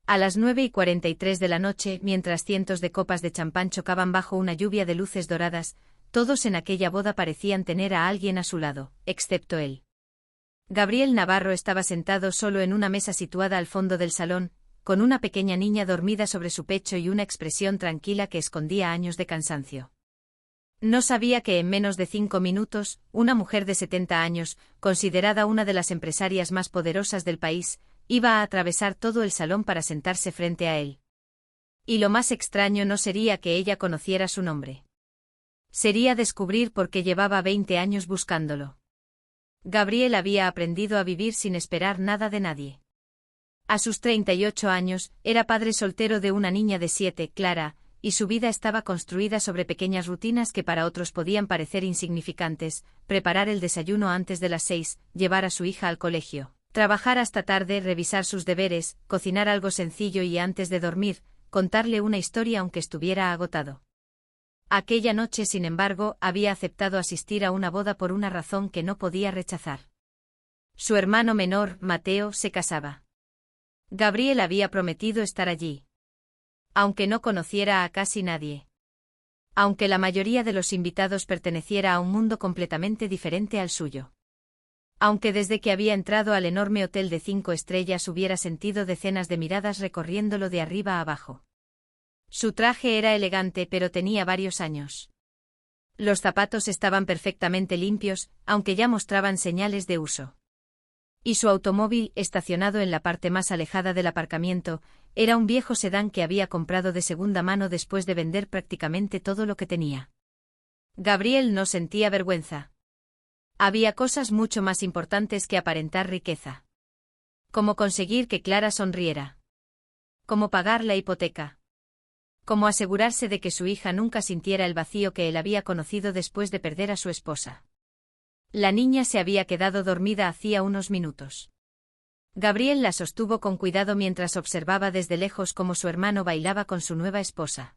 A las 9:43 de la noche, mientras cientos de copas de champán chocaban bajo una lluvia de luces doradas, todos en aquella boda parecían tener a alguien a su lado, excepto él. Gabriel Navarro estaba sentado solo en una mesa situada al fondo del salón, con una pequeña niña dormida sobre su pecho y una expresión tranquila que escondía años de cansancio. No sabía que en menos de 5 minutos, una mujer de 70 años, considerada una de las empresarias más poderosas del país, iba a atravesar todo el salón para sentarse frente a él. Y lo más extraño no sería que ella conociera su nombre. Sería descubrir por qué llevaba 20 años buscándolo. Gabriel había aprendido a vivir sin esperar nada de nadie. A sus 38 años, era padre soltero de una niña de 7, Clara, y su vida estaba construida sobre pequeñas rutinas que para otros podían parecer insignificantes: preparar el desayuno antes de las 6, llevar a su hija al colegio, trabajar hasta tarde, revisar sus deberes, cocinar algo sencillo y antes de dormir, contarle una historia aunque estuviera agotado. Aquella noche, sin embargo, había aceptado asistir a una boda por una razón que no podía rechazar. Su hermano menor, Mateo, se casaba. Gabriel había prometido estar allí. Aunque no conociera a casi nadie. Aunque la mayoría de los invitados perteneciera a un mundo completamente diferente al suyo. Aunque desde que había entrado al enorme hotel de 5 estrellas hubiera sentido decenas de miradas recorriéndolo de arriba a abajo. Su traje era elegante, pero tenía varios años. Los zapatos estaban perfectamente limpios, aunque ya mostraban señales de uso. Y su automóvil, estacionado en la parte más alejada del aparcamiento, era un viejo sedán que había comprado de segunda mano después de vender prácticamente todo lo que tenía. Gabriel no sentía vergüenza. Había cosas mucho más importantes que aparentar riqueza. Como conseguir que Clara sonriera. Como pagar la hipoteca. Como asegurarse de que su hija nunca sintiera el vacío que él había conocido después de perder a su esposa. La niña se había quedado dormida hacía unos minutos. Gabriel la sostuvo con cuidado mientras observaba desde lejos cómo su hermano bailaba con su nueva esposa.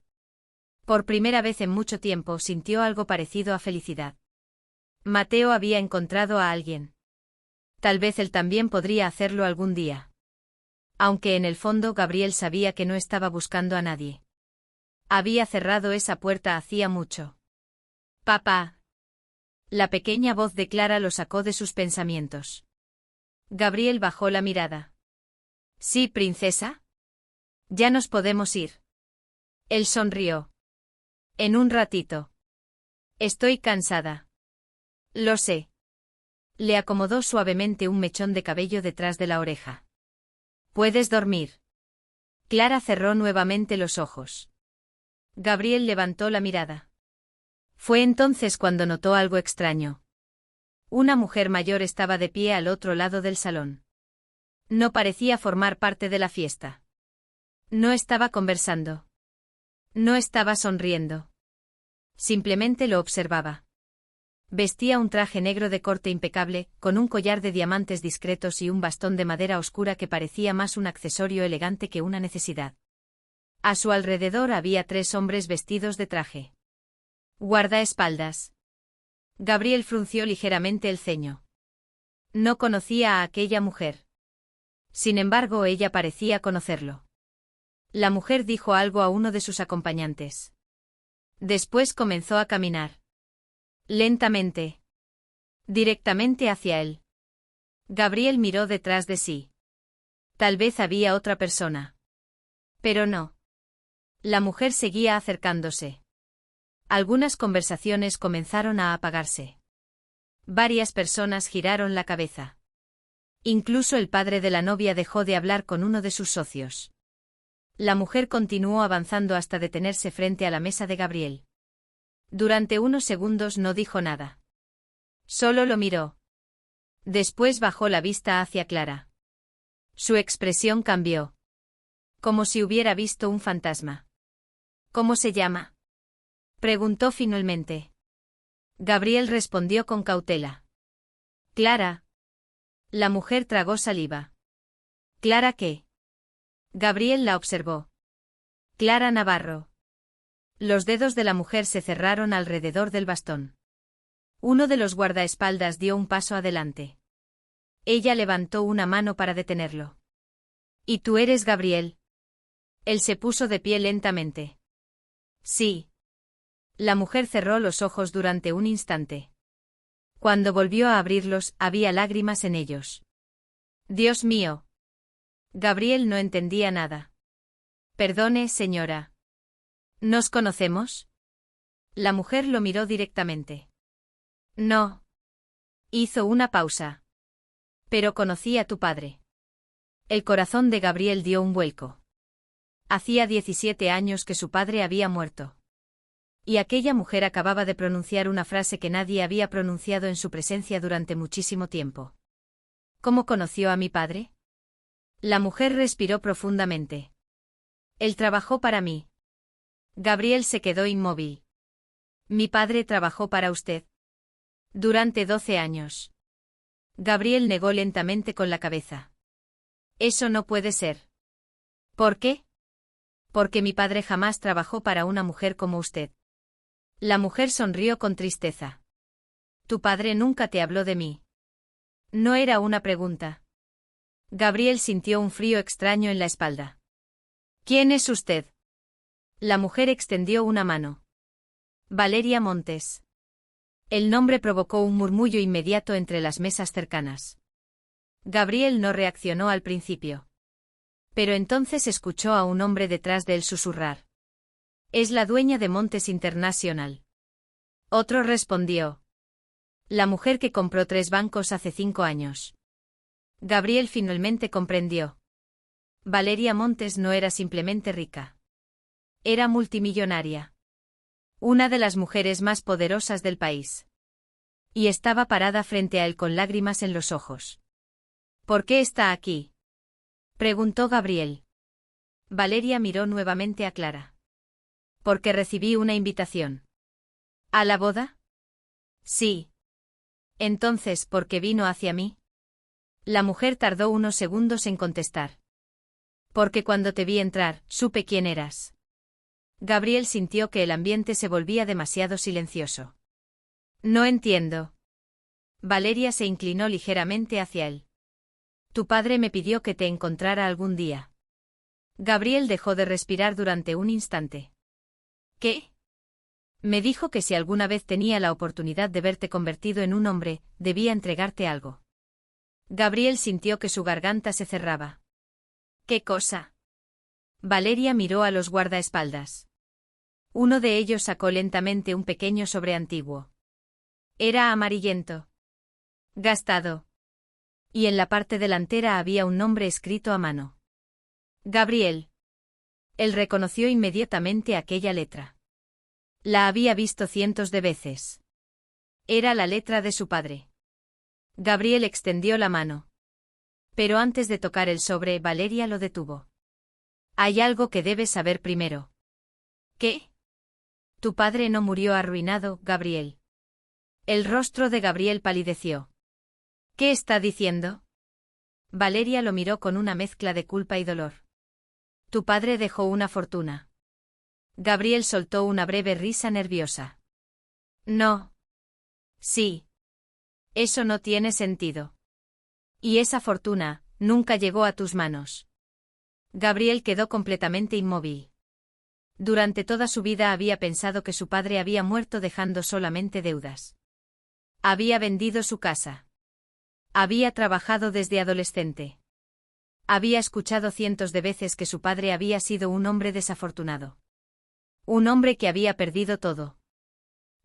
Por primera vez en mucho tiempo sintió algo parecido a felicidad. Mateo había encontrado a alguien. Tal vez él también podría hacerlo algún día. Aunque en el fondo Gabriel sabía que no estaba buscando a nadie. Había cerrado esa puerta hacía mucho. «Papá». La pequeña voz de Clara lo sacó de sus pensamientos. Gabriel bajó la mirada. «¿Sí, princesa? Ya nos podemos ir». Él sonrió. «En un ratito. Estoy cansada». «Lo sé». Le acomodó suavemente un mechón de cabello detrás de la oreja. «¿Puedes dormir?» Clara cerró nuevamente los ojos. Gabriel levantó la mirada. Fue entonces cuando notó algo extraño. Una mujer mayor estaba de pie al otro lado del salón. No parecía formar parte de la fiesta. No estaba conversando. No estaba sonriendo. Simplemente lo observaba. Vestía un traje negro de corte impecable, con un collar de diamantes discretos y un bastón de madera oscura que parecía más un accesorio elegante que una necesidad. A su alrededor había 3 hombres vestidos de traje. Guardaespaldas. Gabriel frunció ligeramente el ceño. No conocía a aquella mujer. Sin embargo, ella parecía conocerlo. La mujer dijo algo a uno de sus acompañantes. Después comenzó a caminar. Lentamente. Directamente hacia él. Gabriel miró detrás de sí. Tal vez había otra persona. Pero no. La mujer seguía acercándose. Algunas conversaciones comenzaron a apagarse. Varias personas giraron la cabeza. Incluso el padre de la novia dejó de hablar con uno de sus socios. La mujer continuó avanzando hasta detenerse frente a la mesa de Gabriel. Durante unos segundos no dijo nada. Solo lo miró. Después bajó la vista hacia Clara. Su expresión cambió. Como si hubiera visto un fantasma. ¿Cómo se llama?, preguntó finalmente. Gabriel respondió con cautela. Clara. La mujer tragó saliva. ¿Clara qué? Gabriel la observó. Clara Navarro. Los dedos de la mujer se cerraron alrededor del bastón. Uno de los guardaespaldas dio un paso adelante. Ella levantó una mano para detenerlo. ¿Y tú eres Gabriel? Él se puso de pie lentamente. Sí. La mujer cerró los ojos durante un instante. Cuando volvió a abrirlos, había lágrimas en ellos. Dios mío. Gabriel no entendía nada. Perdone, señora. ¿Nos conocemos? La mujer lo miró directamente. No. Hizo una pausa. Pero conocí a tu padre. El corazón de Gabriel dio un vuelco. Hacía 17 años que su padre había muerto. Y aquella mujer acababa de pronunciar una frase que nadie había pronunciado en su presencia durante muchísimo tiempo. ¿Cómo conoció a mi padre? La mujer respiró profundamente. Él trabajó para mí. Gabriel se quedó inmóvil. Mi padre trabajó para usted. Durante 12 años. Gabriel negó lentamente con la cabeza. Eso no puede ser. ¿Por qué? Porque mi padre jamás trabajó para una mujer como usted. La mujer sonrió con tristeza. Tu padre nunca te habló de mí. No era una pregunta. Gabriel sintió un frío extraño en la espalda. ¿Quién es usted? La mujer extendió una mano. Valeria Montes. El nombre provocó un murmullo inmediato entre las mesas cercanas. Gabriel no reaccionó al principio. Pero entonces escuchó a un hombre detrás de él susurrar. Es la dueña de Montes International. Otro respondió. La mujer que compró 3 bancos hace 5 años. Gabriel finalmente comprendió. Valeria Montes no era simplemente rica. Era multimillonaria. Una de las mujeres más poderosas del país. Y estaba parada frente a él con lágrimas en los ojos. ¿Por qué está aquí? Preguntó Gabriel. Valeria miró nuevamente a Clara. Porque recibí una invitación. ¿A la boda? Sí. Entonces, ¿por qué vino hacia mí? La mujer tardó unos segundos en contestar. Porque cuando te vi entrar, supe quién eras. Gabriel sintió que el ambiente se volvía demasiado silencioso. No entiendo. Valeria se inclinó ligeramente hacia él. Tu padre me pidió que te encontrara algún día. Gabriel dejó de respirar durante un instante. ¿Qué? Me dijo que si alguna vez tenía la oportunidad de verte convertido en un hombre, debía entregarte algo. Gabriel sintió que su garganta se cerraba. ¿Qué cosa? Valeria miró a los guardaespaldas. Uno de ellos sacó lentamente un pequeño sobre antiguo. Era amarillento. Gastado. Y en la parte delantera había un nombre escrito a mano. Gabriel. Él reconoció inmediatamente aquella letra. La había visto cientos de veces. Era la letra de su padre. Gabriel extendió la mano. Pero antes de tocar el sobre, Valeria lo detuvo. Hay algo que debes saber primero. ¿Qué? Tu padre no murió arruinado, Gabriel. El rostro de Gabriel palideció. ¿Qué está diciendo? Valeria lo miró con una mezcla de culpa y dolor. Tu padre dejó una fortuna. Gabriel soltó una breve risa nerviosa. No. Sí. Eso no tiene sentido. Y esa fortuna, nunca llegó a tus manos. Gabriel quedó completamente inmóvil. Durante toda su vida había pensado que su padre había muerto dejando solamente deudas. Había vendido su casa. Había trabajado desde adolescente. Había escuchado cientos de veces que su padre había sido un hombre desafortunado. Un hombre que había perdido todo.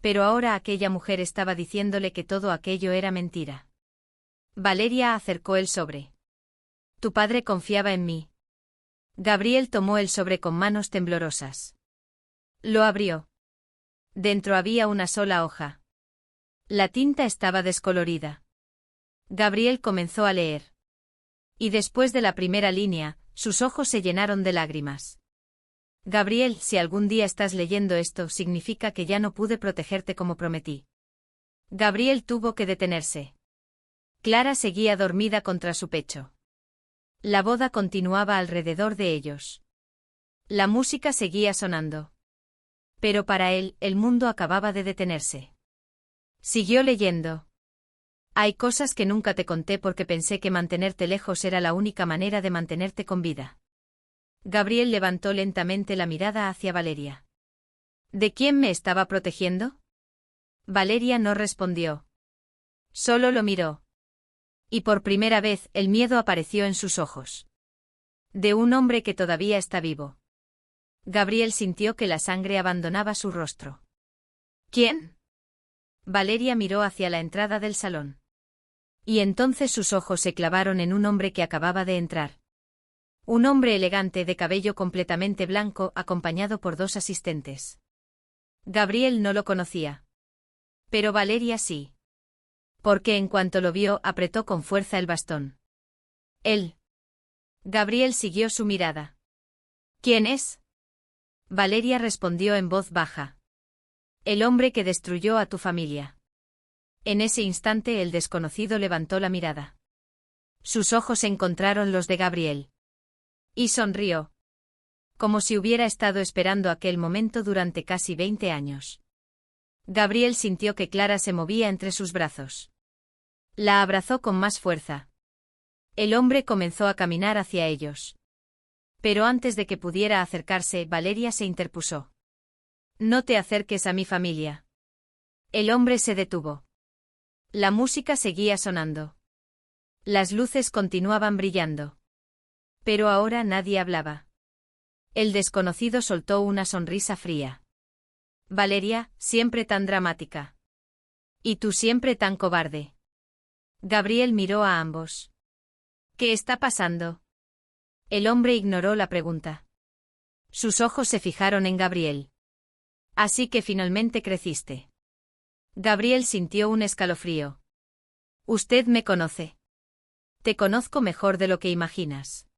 Pero ahora aquella mujer estaba diciéndole que todo aquello era mentira. Valeria acercó el sobre. Tu padre confiaba en mí. Gabriel tomó el sobre con manos temblorosas. Lo abrió. Dentro había una sola hoja. La tinta estaba descolorida. Gabriel comenzó a leer. Y después de la primera línea, sus ojos se llenaron de lágrimas. Gabriel, si algún día estás leyendo esto, significa que ya no pude protegerte como prometí. Gabriel tuvo que detenerse. Clara seguía dormida contra su pecho. La boda continuaba alrededor de ellos. La música seguía sonando. Pero para él, el mundo acababa de detenerse. Siguió leyendo. Hay cosas que nunca te conté porque pensé que mantenerte lejos era la única manera de mantenerte con vida. Gabriel levantó lentamente la mirada hacia Valeria. ¿De quién me estaba protegiendo? Valeria no respondió. Solo lo miró. Y por primera vez el miedo apareció en sus ojos. De un hombre que todavía está vivo. Gabriel sintió que la sangre abandonaba su rostro. ¿Quién? Valeria miró hacia la entrada del salón. Y entonces sus ojos se clavaron en un hombre que acababa de entrar. Un hombre elegante de cabello completamente blanco acompañado por dos asistentes. Gabriel no lo conocía. Pero Valeria sí. Porque en cuanto lo vio apretó con fuerza el bastón. Él. Gabriel siguió su mirada. ¿Quién es? Valeria respondió en voz baja. El hombre que destruyó a tu familia. En ese instante el desconocido levantó la mirada. Sus ojos encontraron los de Gabriel. Y sonrió. Como si hubiera estado esperando aquel momento durante casi 20 años. Gabriel sintió que Clara se movía entre sus brazos. La abrazó con más fuerza. El hombre comenzó a caminar hacia ellos. Pero antes de que pudiera acercarse, Valeria se interpuso. No te acerques a mi familia. El hombre se detuvo. La música seguía sonando. Las luces continuaban brillando. Pero ahora nadie hablaba. El desconocido soltó una sonrisa fría. Valeria, siempre tan dramática. Y tú siempre tan cobarde. Gabriel miró a ambos. ¿Qué está pasando? El hombre ignoró la pregunta. Sus ojos se fijaron en Gabriel. Así que finalmente creciste. Gabriel sintió un escalofrío. Usted me conoce. Te conozco mejor de lo que imaginas.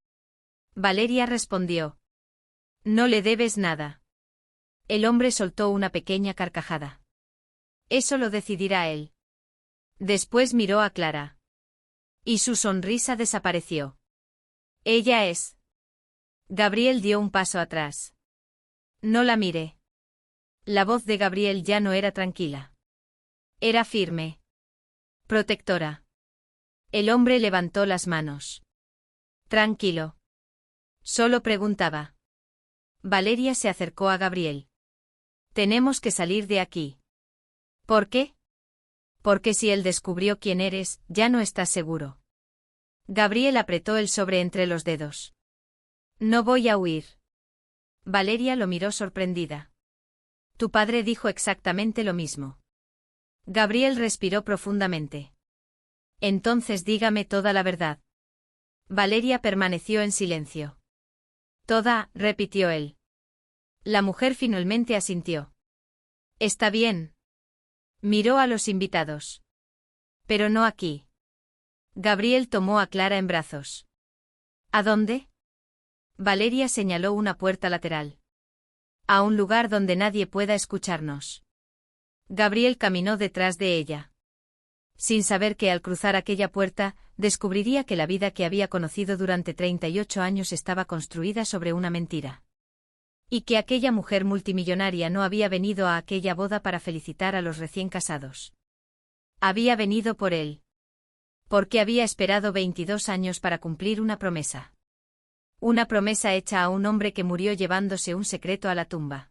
Valeria respondió. No le debes nada. El hombre soltó una pequeña carcajada. Eso lo decidirá él. Después miró a Clara. Y su sonrisa desapareció. Ella es. Gabriel dio un paso atrás. No la miré. La voz de Gabriel ya no era tranquila. Era firme. Protectora. El hombre levantó las manos. Tranquilo. Solo preguntaba. Valeria se acercó a Gabriel. Tenemos que salir de aquí. ¿Por qué? Porque si él descubrió quién eres, ya no estás seguro. Gabriel apretó el sobre entre los dedos. No voy a huir. Valeria lo miró sorprendida. Tu padre dijo exactamente lo mismo. Gabriel respiró profundamente. Entonces dígame toda la verdad. Valeria permaneció en silencio. Toda, repitió él. La mujer finalmente asintió. Está bien. Miró a los invitados. Pero no aquí. Gabriel tomó a Clara en brazos. ¿A dónde? Valeria señaló una puerta lateral. A un lugar donde nadie pueda escucharnos. Gabriel caminó detrás de ella. Sin saber que al cruzar aquella puerta, descubriría que la vida que había conocido durante 38 años estaba construida sobre una mentira. Y que aquella mujer multimillonaria no había venido a aquella boda para felicitar a los recién casados. Había venido por él. Porque había esperado 22 años para cumplir una promesa. Una promesa hecha a un hombre que murió llevándose un secreto a la tumba.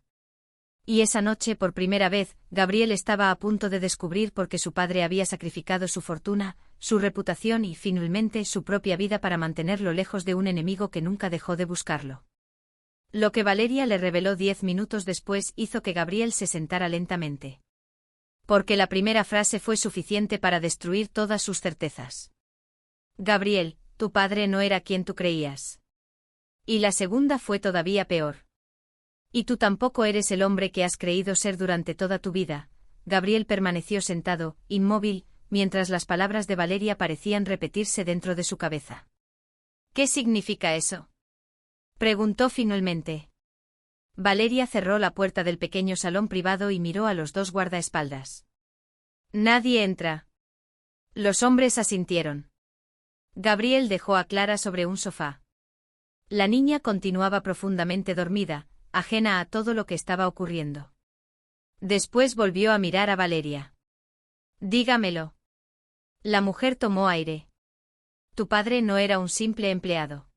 Y esa noche, por primera vez, Gabriel estaba a punto de descubrir por qué su padre había sacrificado su fortuna, su reputación y, finalmente, su propia vida para mantenerlo lejos de un enemigo que nunca dejó de buscarlo. Lo que Valeria le reveló 10 minutos después hizo que Gabriel se sentara lentamente. Porque la primera frase fue suficiente para destruir todas sus certezas. Gabriel, tu padre no era quien tú creías. Y la segunda fue todavía peor. Y tú tampoco eres el hombre que has creído ser durante toda tu vida. Gabriel permaneció sentado, inmóvil, mientras las palabras de Valeria parecían repetirse dentro de su cabeza. ¿Qué significa eso? Preguntó finalmente. Valeria cerró la puerta del pequeño salón privado y miró a los dos guardaespaldas. Nadie entra. Los hombres asintieron. Gabriel dejó a Clara sobre un sofá. La niña continuaba profundamente dormida, ajena a todo lo que estaba ocurriendo. Después volvió a mirar a Valeria. Dígamelo. La mujer tomó aire. Tu padre no era un simple empleado.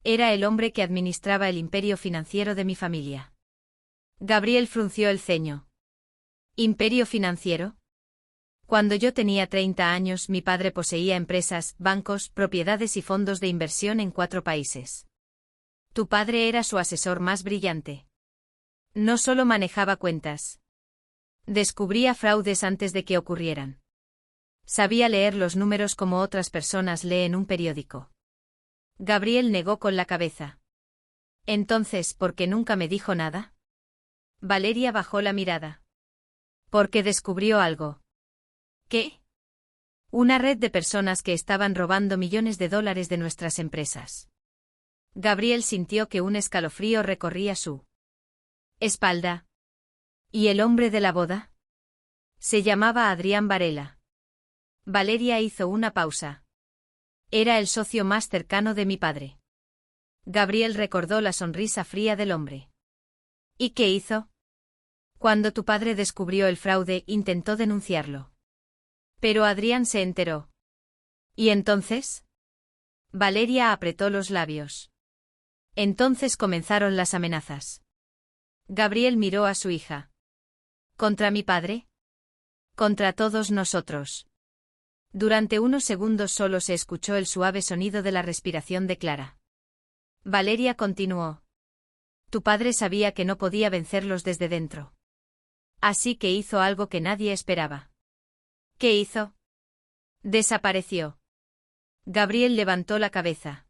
Era el hombre que administraba el imperio financiero de mi familia. Gabriel frunció el ceño. ¿Imperio financiero? Cuando yo tenía 30 años, mi padre poseía empresas, bancos, propiedades y fondos de inversión en 4 países. Tu padre era su asesor más brillante. No solo manejaba cuentas. Descubría fraudes antes de que ocurrieran. Sabía leer los números como otras personas leen un periódico. Gabriel negó con la cabeza. Entonces, ¿por qué nunca me dijo nada? Valeria bajó la mirada. Porque descubrió algo. ¿Qué? Una red de personas que estaban robando millones de dólares de nuestras empresas. Gabriel sintió que un escalofrío recorría su espalda. ¿Y el hombre de la boda? Se llamaba Adrián Varela. Valeria hizo una pausa. Era el socio más cercano de mi padre. Gabriel recordó la sonrisa fría del hombre. ¿Y qué hizo? Cuando tu padre descubrió el fraude, intentó denunciarlo. Pero Adrián se enteró. ¿Y entonces? Valeria apretó los labios. Entonces comenzaron las amenazas. Gabriel miró a su hija. ¿Contra mi padre? Contra todos nosotros. Durante unos segundos solo se escuchó el suave sonido de la respiración de Clara. Valeria continuó. Tu padre sabía que no podía vencerlos desde dentro. Así que hizo algo que nadie esperaba. ¿Qué hizo? Desapareció. Gabriel levantó la cabeza.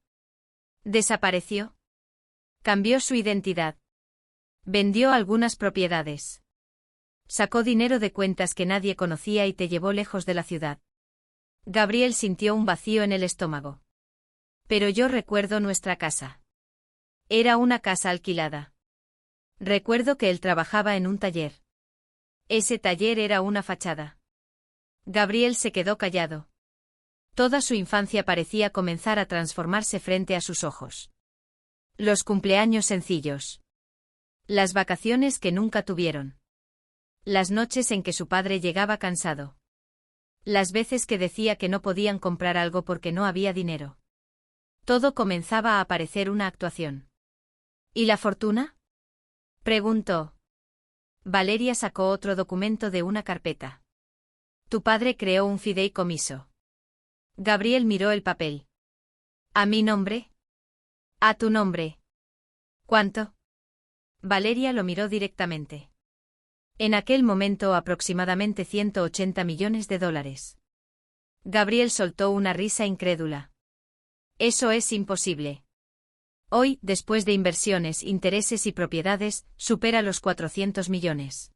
¿Desapareció? Cambió su identidad. Vendió algunas propiedades. Sacó dinero de cuentas que nadie conocía y te llevó lejos de la ciudad. Gabriel sintió un vacío en el estómago. Pero yo recuerdo nuestra casa. Era una casa alquilada. Recuerdo que él trabajaba en un taller. Ese taller era una fachada. Gabriel se quedó callado. Toda su infancia parecía comenzar a transformarse frente a sus ojos. Los cumpleaños sencillos. Las vacaciones que nunca tuvieron. Las noches en que su padre llegaba cansado. Las veces que decía que no podían comprar algo porque no había dinero. Todo comenzaba a parecer una actuación. ¿Y la fortuna? Preguntó. Valeria sacó otro documento de una carpeta. Tu padre creó un fideicomiso. Gabriel miró el papel. ¿A mi nombre? A tu nombre. ¿Cuánto? Valeria lo miró directamente. En aquel momento aproximadamente 180 millones de dólares. Gabriel soltó una risa incrédula. Eso es imposible. Hoy, después de inversiones, intereses y propiedades, supera los 400 millones.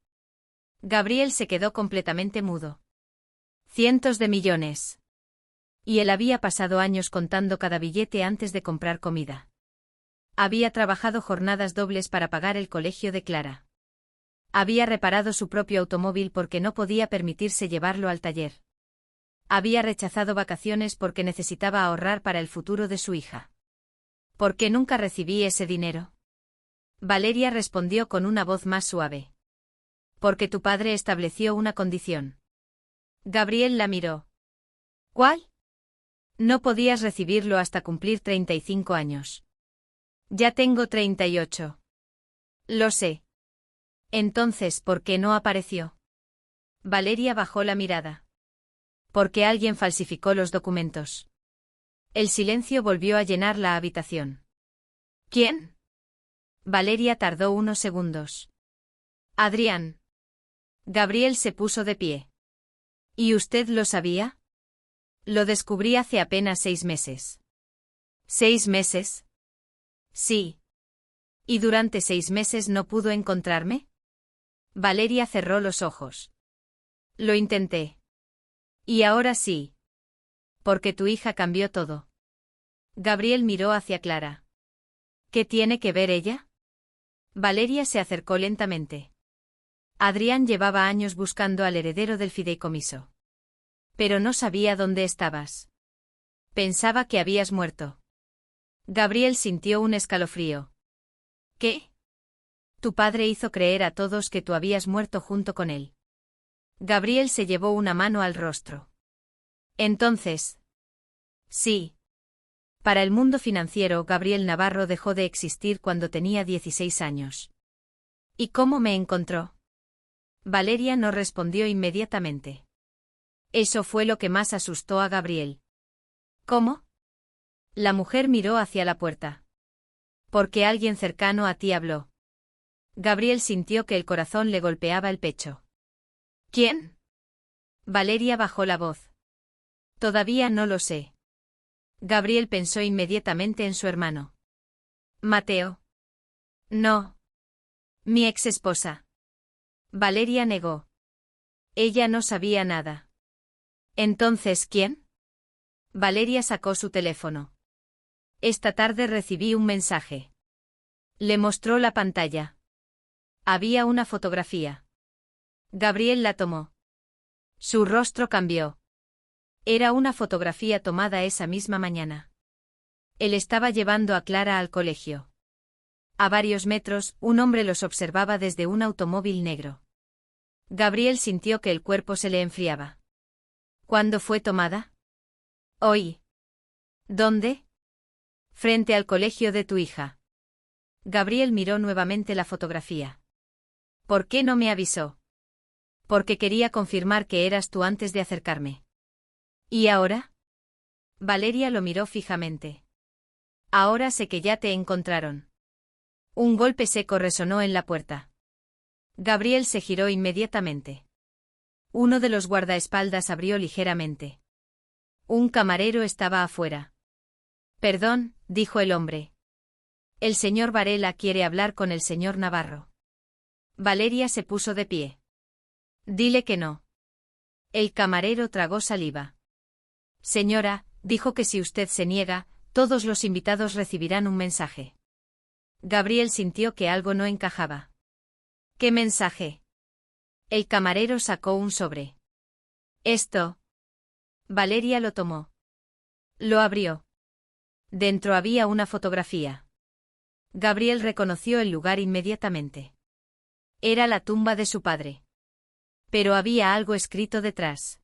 Gabriel se quedó completamente mudo. Cientos de millones. Y él había pasado años contando cada billete antes de comprar comida. Había trabajado jornadas dobles para pagar el colegio de Clara. Había reparado su propio automóvil porque no podía permitirse llevarlo al taller. Había rechazado vacaciones porque necesitaba ahorrar para el futuro de su hija. ¿Por qué nunca recibí ese dinero? Valeria respondió con una voz más suave. Porque tu padre estableció una condición. Gabriel la miró. ¿Cuál? No podías recibirlo hasta cumplir 35 años. Ya tengo 38. Lo sé. Entonces, ¿por qué no apareció? Valeria bajó la mirada. Porque alguien falsificó los documentos. El silencio volvió a llenar la habitación. ¿Quién? Valeria tardó unos segundos. Adrián. Gabriel se puso de pie. ¿Y usted lo sabía? Lo descubrí hace apenas 6 meses. ¿6 meses? Sí. ¿Y durante 6 meses no pudo encontrarme? Valeria cerró los ojos. Lo intenté. Y ahora sí. Porque tu hija cambió todo. Gabriel miró hacia Clara. ¿Qué tiene que ver ella? Valeria se acercó lentamente. Adrián llevaba años buscando al heredero del fideicomiso. Pero no sabía dónde estabas. Pensaba que habías muerto. Gabriel sintió un escalofrío. ¿Qué? Tu padre hizo creer a todos que tú habías muerto junto con él. Gabriel se llevó una mano al rostro. Entonces. Sí. Para el mundo financiero, Gabriel Navarro dejó de existir cuando tenía 16 años. ¿Y cómo me encontró? Valeria no respondió inmediatamente. Eso fue lo que más asustó a Gabriel. ¿Cómo? La mujer miró hacia la puerta. Porque alguien cercano a ti habló. Gabriel sintió que el corazón le golpeaba el pecho. ¿Quién? Valeria bajó la voz. Todavía no lo sé. Gabriel pensó inmediatamente en su hermano. Mateo. No. Mi exesposa. Valeria negó. Ella no sabía nada. ¿Entonces quién? Valeria sacó su teléfono. Esta tarde recibí un mensaje. Le mostró la pantalla. Había una fotografía. Gabriel la tomó. Su rostro cambió. Era una fotografía tomada esa misma mañana. Él estaba llevando a Clara al colegio. A varios metros, un hombre los observaba desde un automóvil negro. Gabriel sintió que el cuerpo se le enfriaba. ¿Cuándo fue tomada? Hoy. ¿Dónde? Frente al colegio de tu hija. Gabriel miró nuevamente la fotografía. ¿Por qué no me avisó? Porque quería confirmar que eras tú antes de acercarme. ¿Y ahora? Valeria lo miró fijamente. Ahora sé que ya te encontraron. Un golpe seco resonó en la puerta. Gabriel se giró inmediatamente. Uno de los guardaespaldas abrió ligeramente. Un camarero estaba afuera. Perdón, dijo el hombre. El señor Varela quiere hablar con el señor Navarro. Valeria se puso de pie. Dile que no. El camarero tragó saliva. Señora, dijo que si usted se niega, todos los invitados recibirán un mensaje. Gabriel sintió que algo no encajaba. ¿Qué mensaje? El camarero sacó un sobre. Esto. Valeria lo tomó. Lo abrió. Dentro había una fotografía. Gabriel reconoció el lugar inmediatamente. Era la tumba de su padre. Pero había algo escrito detrás.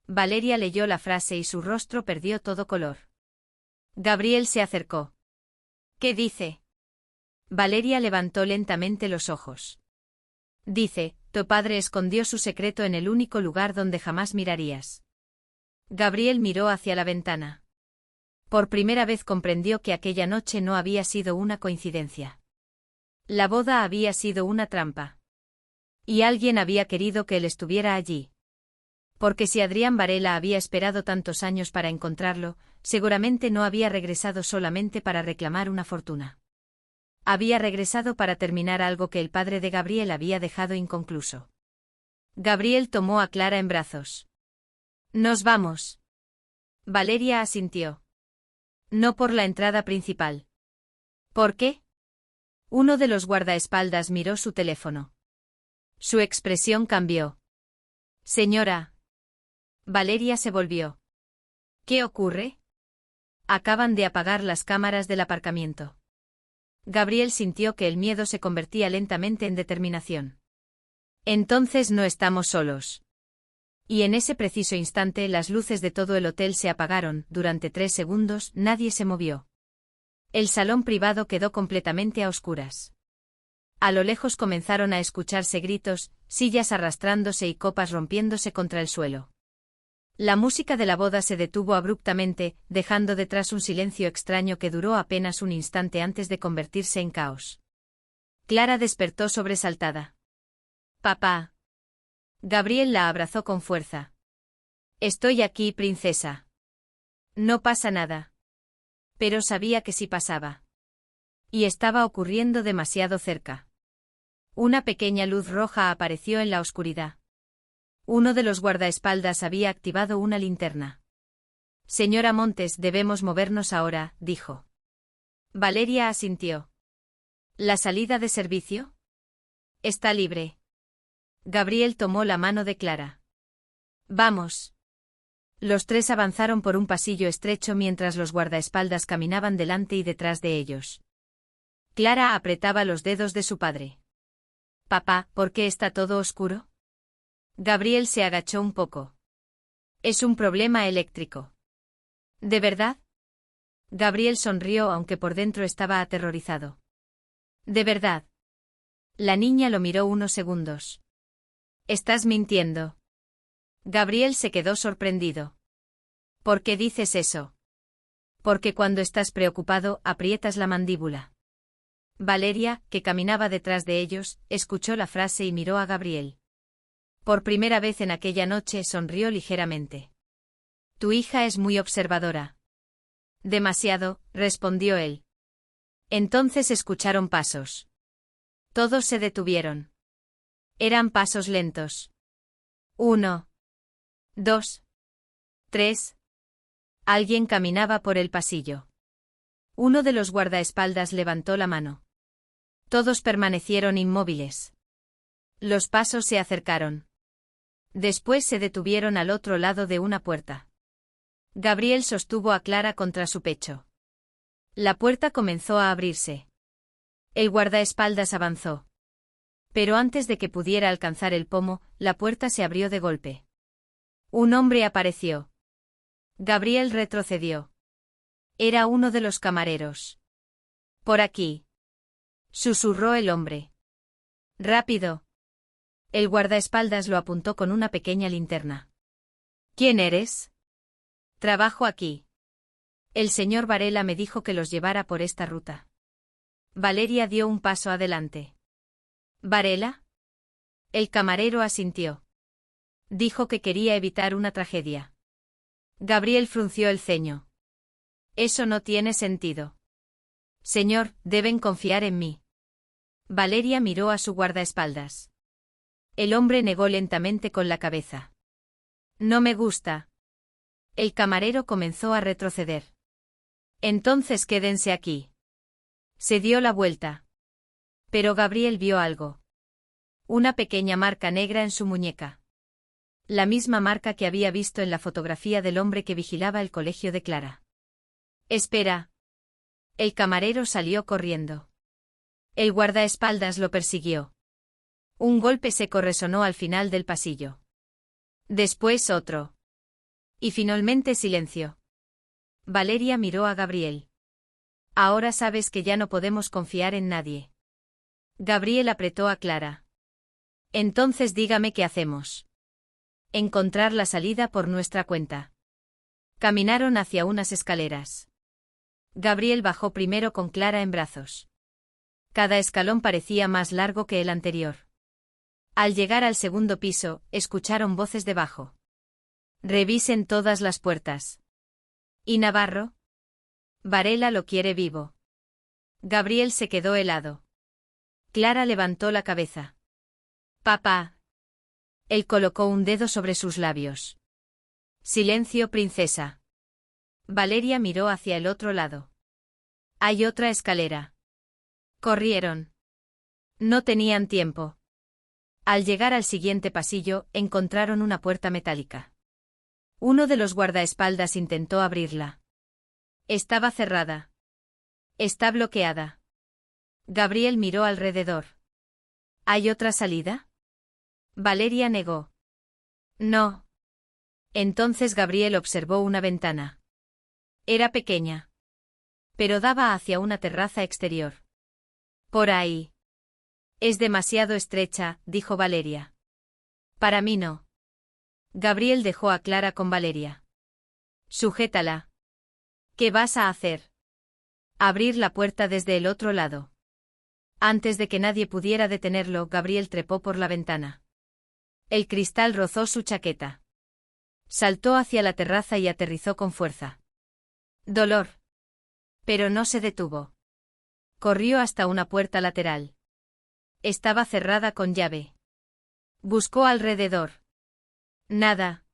Valeria leyó la frase y su rostro perdió todo color. Gabriel se acercó. ¿Qué dice? Valeria levantó lentamente los ojos. Dice, tu padre escondió su secreto en el único lugar donde jamás mirarías. Gabriel miró hacia la ventana. Por primera vez comprendió que aquella noche no había sido una coincidencia. La boda había sido una trampa. Y alguien había querido que él estuviera allí. Porque si Adrián Varela había esperado tantos años para encontrarlo, seguramente no había regresado solamente para reclamar una fortuna. Había regresado para terminar algo que el padre de Gabriel había dejado inconcluso. Gabriel tomó a Clara en brazos. «Nos vamos». Valeria asintió. «No por la entrada principal». «¿Por qué?» Uno de los guardaespaldas miró su teléfono. Su expresión cambió. «Señora». Valeria se volvió. «¿Qué ocurre?» Acaban de apagar las cámaras del aparcamiento. Gabriel sintió que el miedo se convertía lentamente en determinación. Entonces no estamos solos. Y en ese preciso instante las luces de todo el hotel se apagaron, durante 3 segundos nadie se movió. El salón privado quedó completamente a oscuras. A lo lejos comenzaron a escucharse gritos, sillas arrastrándose y copas rompiéndose contra el suelo. La música de la boda se detuvo abruptamente, dejando detrás un silencio extraño que duró apenas un instante antes de convertirse en caos. Clara despertó sobresaltada. «Papá». Gabriel la abrazó con fuerza. «Estoy aquí, princesa». «No pasa nada». Pero sabía que sí pasaba. Y estaba ocurriendo demasiado cerca. Una pequeña luz roja apareció en la oscuridad. Uno de los guardaespaldas había activado una linterna. «Señora Montes, debemos movernos ahora», dijo. Valeria asintió. «¿La salida de servicio?» «Está libre». Gabriel tomó la mano de Clara. «Vamos». Los tres avanzaron por un pasillo estrecho mientras los guardaespaldas caminaban delante y detrás de ellos. Clara apretaba los dedos de su padre. «Papá, ¿por qué está todo oscuro?» Gabriel se agachó un poco. «Es un problema eléctrico». «¿De verdad?» Gabriel sonrió aunque por dentro estaba aterrorizado. ¿De verdad? La niña lo miró unos segundos. ¿Estás mintiendo? Gabriel se quedó sorprendido. ¿Por qué dices eso? Porque cuando estás preocupado aprietas la mandíbula. Valeria, que caminaba detrás de ellos, escuchó la frase y miró a Gabriel. Por primera vez en aquella noche sonrió ligeramente. Tu hija es muy observadora. Demasiado, respondió él. Entonces escucharon pasos. Todos se detuvieron. Eran pasos lentos. 1, 2, 3. Alguien caminaba por el pasillo. Uno de los guardaespaldas levantó la mano. Todos permanecieron inmóviles. Los pasos se acercaron. Después se detuvieron al otro lado de una puerta. Gabriel sostuvo a Clara contra su pecho. La puerta comenzó a abrirse. El guardaespaldas avanzó. Pero antes de que pudiera alcanzar el pomo, la puerta se abrió de golpe. Un hombre apareció. Gabriel retrocedió. Era uno de los camareros. Por aquí. Susurró el hombre. Rápido. El guardaespaldas lo apuntó con una pequeña linterna. ¿Quién eres? Trabajo aquí. El señor Varela me dijo que los llevara por esta ruta. Valeria dio un paso adelante. ¿Varela? El camarero asintió. Dijo que quería evitar una tragedia. Gabriel frunció el ceño. Eso no tiene sentido. Señor, deben confiar en mí. Valeria miró a su guardaespaldas. El hombre negó lentamente con la cabeza. No me gusta. El camarero comenzó a retroceder. Entonces quédense aquí. Se dio la vuelta. Pero Gabriel vio algo. Una pequeña marca negra en su muñeca. La misma marca que había visto en la fotografía del hombre que vigilaba el colegio de Clara. Espera. El camarero salió corriendo. El guardaespaldas lo persiguió. Un golpe seco resonó al final del pasillo. Después otro. Y finalmente silencio. Valeria miró a Gabriel. Ahora sabes que ya no podemos confiar en nadie. Gabriel apretó a Clara. Entonces dígame qué hacemos. Encontrar la salida por nuestra cuenta. Caminaron hacia unas escaleras. Gabriel bajó primero con Clara en brazos. Cada escalón parecía más largo que el anterior. Al llegar al segundo piso, escucharon voces debajo. Revisen todas las puertas. ¿Y Navarro? Varela lo quiere vivo. Gabriel se quedó helado. Clara levantó la cabeza. Papá. Él colocó un dedo sobre sus labios. Silencio, princesa. Valeria miró hacia el otro lado. Hay otra escalera. Corrieron. No tenían tiempo. Al llegar al siguiente pasillo, encontraron una puerta metálica. Uno de los guardaespaldas intentó abrirla. Estaba cerrada. Está bloqueada. Gabriel miró alrededor. ¿Hay otra salida? Valeria negó. No. Entonces Gabriel observó una ventana. Era pequeña. Pero daba hacia una terraza exterior. Por ahí. Es demasiado estrecha, dijo Valeria. Para mí no. Gabriel dejó a Clara con Valeria. Sujétala. ¿Qué vas a hacer? Abrir la puerta desde el otro lado. Antes de que nadie pudiera detenerlo, Gabriel trepó por la ventana. El cristal rozó su chaqueta. Saltó hacia la terraza y aterrizó con fuerza. Dolor. Pero no se detuvo. Corrió hasta una puerta lateral. Estaba cerrada con llave. Buscó alrededor. Nada.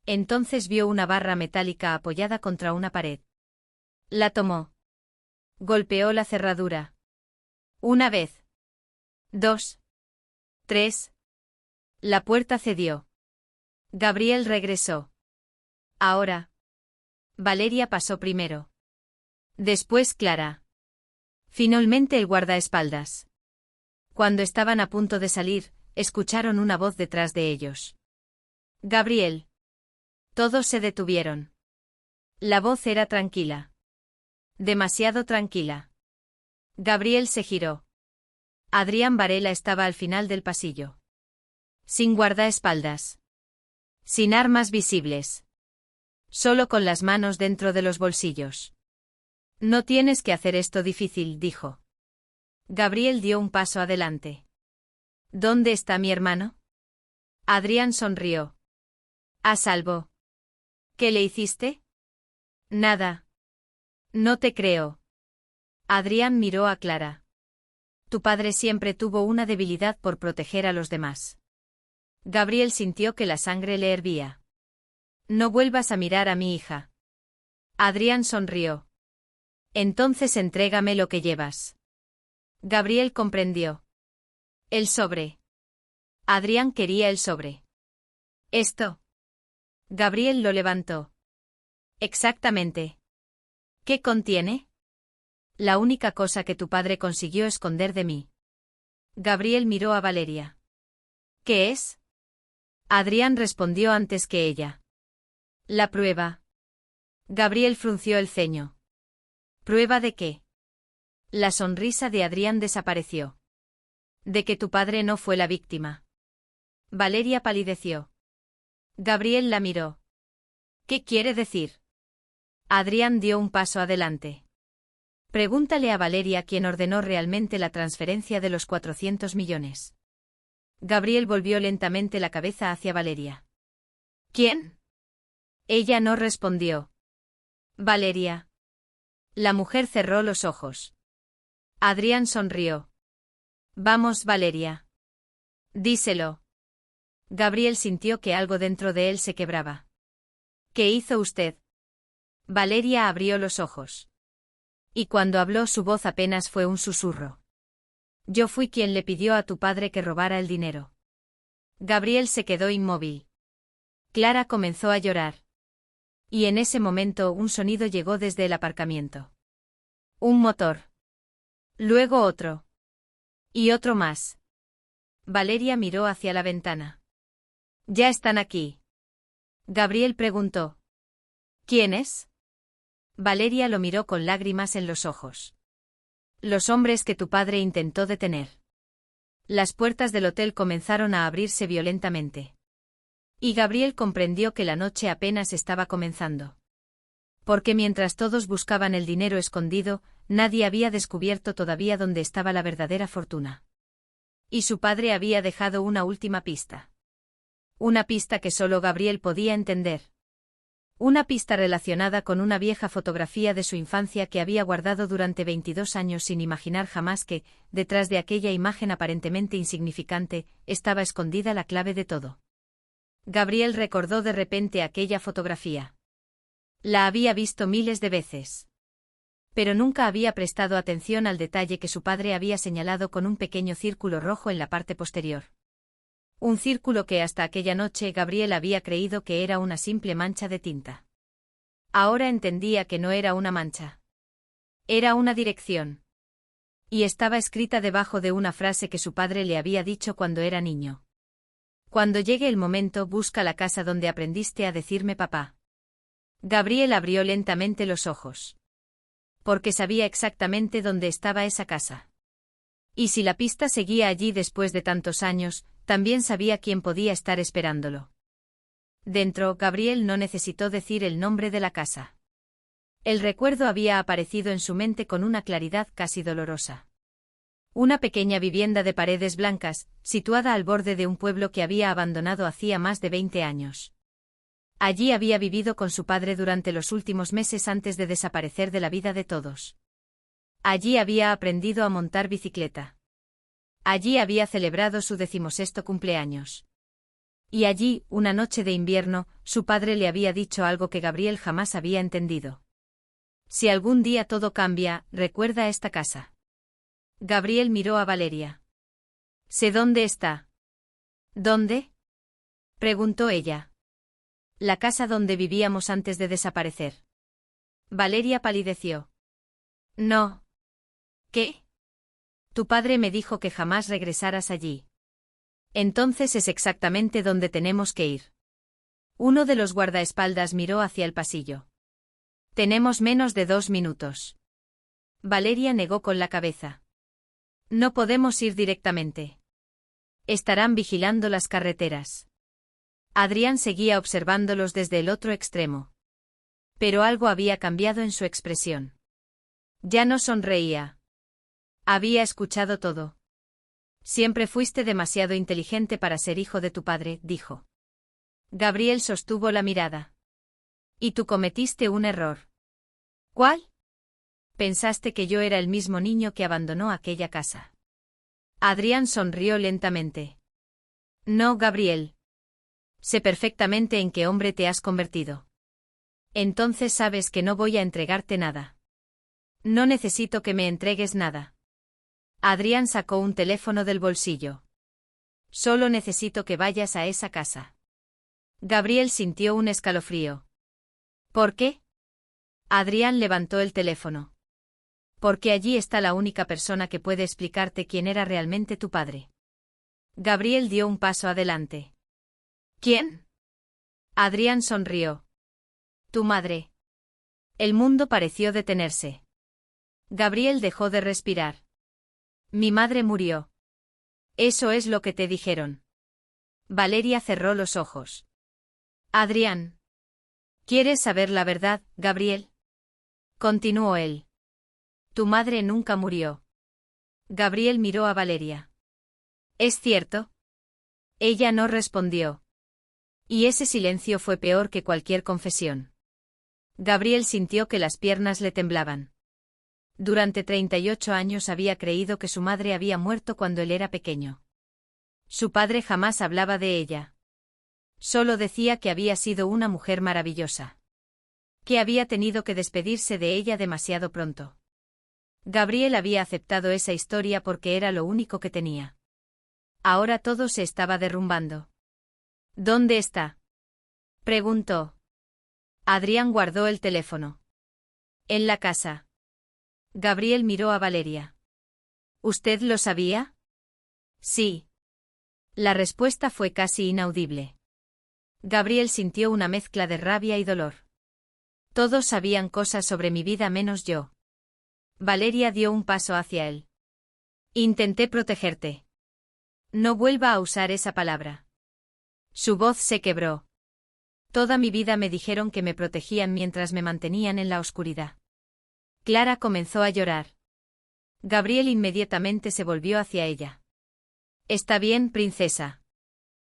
Entonces vio una barra metálica apoyada contra una pared. La tomó. Golpeó la cerradura. Una vez. 2. 3. La puerta cedió. Gabriel regresó. Ahora. Valeria pasó primero. Después Clara. Finalmente el guardaespaldas. Cuando estaban a punto de salir, escucharon una voz detrás de ellos. Gabriel. Todos se detuvieron. La voz era tranquila. Demasiado tranquila. Gabriel se giró. Adrián Varela estaba al final del pasillo. Sin guardaespaldas. Sin armas visibles. Solo con las manos dentro de los bolsillos. No tienes que hacer esto difícil, dijo. Gabriel dio un paso adelante. ¿Dónde está mi hermano? Adrián sonrió. A salvo. ¿Qué le hiciste? Nada. No te creo. Adrián miró a Clara. Tu padre siempre tuvo una debilidad por proteger a los demás. Gabriel sintió que la sangre le hervía. No vuelvas a mirar a mi hija. Adrián sonrió. Entonces entrégame lo que llevas. Gabriel comprendió. El sobre. Adrián quería el sobre. ¿Esto? Gabriel lo levantó. Exactamente. ¿Qué contiene? La única cosa que tu padre consiguió esconder de mí. Gabriel miró a Valeria. ¿Qué es? Adrián respondió antes que ella. La prueba. Gabriel frunció el ceño. ¿Prueba de qué? La sonrisa de Adrián desapareció. De que tu padre no fue la víctima. Valeria palideció. Gabriel la miró. ¿Qué quiere decir? Adrián dio un paso adelante. Pregúntale a Valeria quién ordenó realmente la transferencia de los 400 millones. Gabriel volvió lentamente la cabeza hacia Valeria. ¿Quién? Ella no respondió. Valeria. La mujer cerró los ojos. Adrián sonrió. Vamos, Valeria. Díselo. Gabriel sintió que algo dentro de él se quebraba. ¿Qué hizo usted? Valeria abrió los ojos. Y cuando habló su voz apenas fue un susurro. Yo fui quien le pidió a tu padre que robara el dinero. Gabriel se quedó inmóvil. Clara comenzó a llorar. Y en ese momento un sonido llegó desde el aparcamiento. Un motor. Luego otro. Y otro más. Valeria miró hacia la ventana. ¿Ya están aquí? Gabriel preguntó. ¿Quiénes? Valeria lo miró con lágrimas en los ojos. Los hombres que tu padre intentó detener. Las puertas del hotel comenzaron a abrirse violentamente. Y Gabriel comprendió que la noche apenas estaba comenzando. Porque mientras todos buscaban el dinero escondido, nadie había descubierto todavía dónde estaba la verdadera fortuna. Y su padre había dejado una última pista. Una pista que solo Gabriel podía entender. Una pista relacionada con una vieja fotografía de su infancia que había guardado durante 22 años sin imaginar jamás que, detrás de aquella imagen aparentemente insignificante, estaba escondida la clave de todo. Gabriel recordó de repente aquella fotografía. La había visto miles de veces. Pero nunca había prestado atención al detalle que su padre había señalado con un pequeño círculo rojo en la parte posterior. Un círculo que hasta aquella noche Gabriel había creído que era una simple mancha de tinta. Ahora entendía que no era una mancha. Era una dirección. Y estaba escrita debajo de una frase que su padre le había dicho cuando era niño. Cuando llegue el momento, busca la casa donde aprendiste a decirme papá. Gabriel abrió lentamente los ojos. Porque sabía exactamente dónde estaba esa casa. Y si la pista seguía allí después de tantos años, también sabía quién podía estar esperándolo. Dentro, Gabriel no necesitó decir el nombre de la casa. El recuerdo había aparecido en su mente con una claridad casi dolorosa. Una pequeña vivienda de paredes blancas, situada al borde de un pueblo que había abandonado hacía más de 20 años. Allí había vivido con su padre durante los últimos meses antes de desaparecer de la vida de todos. Allí había aprendido a montar bicicleta. Allí había celebrado su 16º cumpleaños. Y allí, una noche de invierno, su padre le había dicho algo que Gabriel jamás había entendido. Si algún día todo cambia, recuerda esta casa. Gabriel miró a Valeria. Sé dónde está. ¿Dónde? Preguntó ella. La casa donde vivíamos antes de desaparecer. Valeria palideció. No. ¿Qué? Tu padre me dijo que jamás regresaras allí. Entonces es exactamente donde tenemos que ir. Uno de los guardaespaldas miró hacia el pasillo. Tenemos menos de 2 minutos. Valeria negó con la cabeza. No podemos ir directamente. Estarán vigilando las carreteras. Adrián seguía observándolos desde el otro extremo. Pero algo había cambiado en su expresión. Ya no sonreía. Había escuchado todo. Siempre fuiste demasiado inteligente para ser hijo de tu padre, dijo. Gabriel sostuvo la mirada. Y tú cometiste un error. ¿Cuál? Pensaste que yo era el mismo niño que abandonó aquella casa. Adrián sonrió lentamente. No, Gabriel. Sé perfectamente en qué hombre te has convertido. Entonces sabes que no voy a entregarte nada. No necesito que me entregues nada. Adrián sacó un teléfono del bolsillo. Solo necesito que vayas a esa casa. Gabriel sintió un escalofrío. ¿Por qué? Adrián levantó el teléfono. Porque allí está la única persona que puede explicarte quién era realmente tu padre. Gabriel dio un paso adelante. ¿Quién? Adrián sonrió. Tu madre. El mundo pareció detenerse. Gabriel dejó de respirar. Mi madre murió. Eso es lo que te dijeron. Valeria cerró los ojos. Adrián. ¿Quieres saber la verdad, Gabriel? Continuó él. Tu madre nunca murió. Gabriel miró a Valeria. ¿Es cierto? Ella no respondió. Y ese silencio fue peor que cualquier confesión. Gabriel sintió que las piernas le temblaban. Durante 38 años había creído que su madre había muerto cuando él era pequeño. Su padre jamás hablaba de ella. Solo decía que había sido una mujer maravillosa. Que había tenido que despedirse de ella demasiado pronto. Gabriel había aceptado esa historia porque era lo único que tenía. Ahora todo se estaba derrumbando. ¿Dónde está? Preguntó. Adrián guardó el teléfono. En la casa. Gabriel miró a Valeria. ¿Usted lo sabía? Sí. La respuesta fue casi inaudible. Gabriel sintió una mezcla de rabia y dolor. Todos sabían cosas sobre mi vida menos yo. Valeria dio un paso hacia él. Intenté protegerte. No vuelva a usar esa palabra. Su voz se quebró. Toda mi vida me dijeron que me protegían mientras me mantenían en la oscuridad. Clara comenzó a llorar. Gabriel inmediatamente se volvió hacia ella. Está bien, princesa.